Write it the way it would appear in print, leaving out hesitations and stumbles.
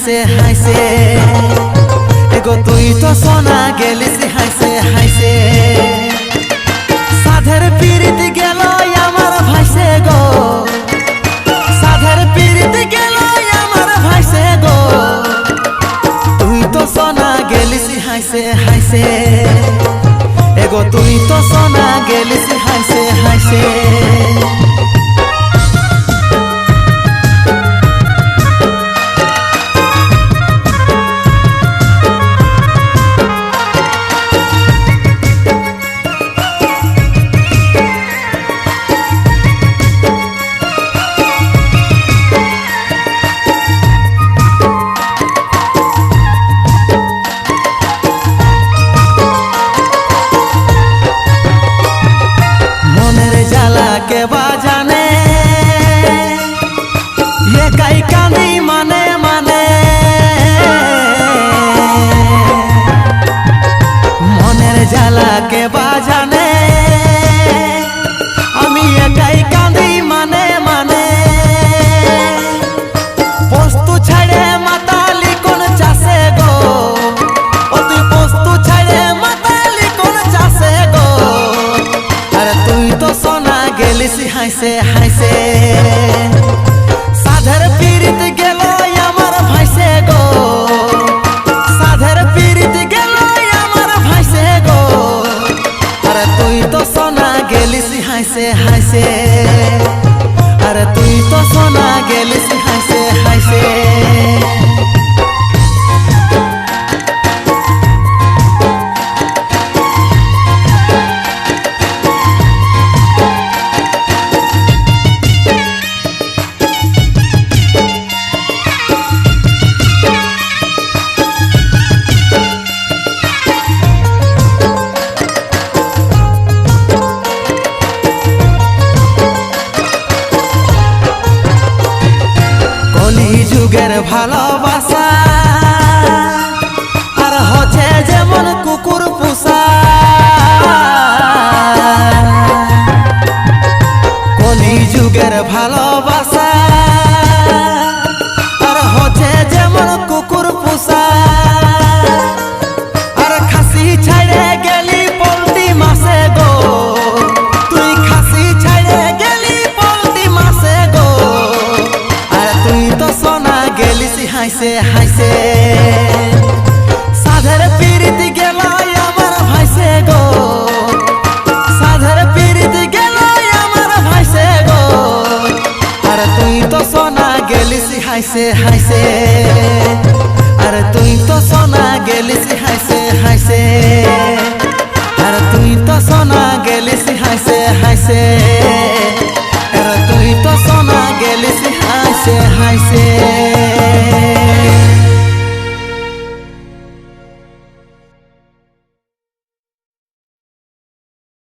হাইছে হাইছে এগো তুই তো সোনা গেলিস হাইছে হাইছে সাধের পিরিতি গেল আমার ভাইছে গো সাধের পিরিতি গেল আমার ভাইছে গো তুই তো সোনা গেলিস হাইছে হাইছে এগো তুই তো সোনা গেলিস হাইছে হাইছে के बाजाने ये काई कांदी माने माने मनेर जाला के बाजाने आमी ये काई कांदी माने माने पोस्तु छाड़े माताली कोन चासे गो ओ तुई पोस्तु छाड़े माताली कोन चासे गो अरे तुई तो सोना গেলিস হাইছে হাইছে সাধের পিরিত গেল আমার ভাইছে গো সাধের পিরিত গেল আমার ভাইছে গো আরে তুই তো সোনা গেলিস হাইছে হাইছে আরে তুই তো সোনা গেলিস হাইছে হাইছে যুগের ভালোবাসা আর হচ্ছে যেমন কুকুর পোষা কলি যুগের ভালোবাসা আর হচ্ছে যেমন কুকুর পোষা আর খাসি ছাড়ে গেলি পোল্ট্রি মাসে গো তুই খাসি ছাড়ে গেলি পোল্ট্রি মাসে গো আর তুই তো সোনা গেলিস হাইছে হাইছে সাধের পিরিতি গেল আমার ভাইছে গো সাধের পিরিতি গেল আমার ভাইছে গো আর তুই তো সোনা গেলিস হাইছে হাইছে আর তুই তো সোনা গেলিস হাইছে হাইছে আর তুই তো সোনা গেলিস হাইছে হাইছে আর তুই তো সোনা গেলিস হাইছে হাইছে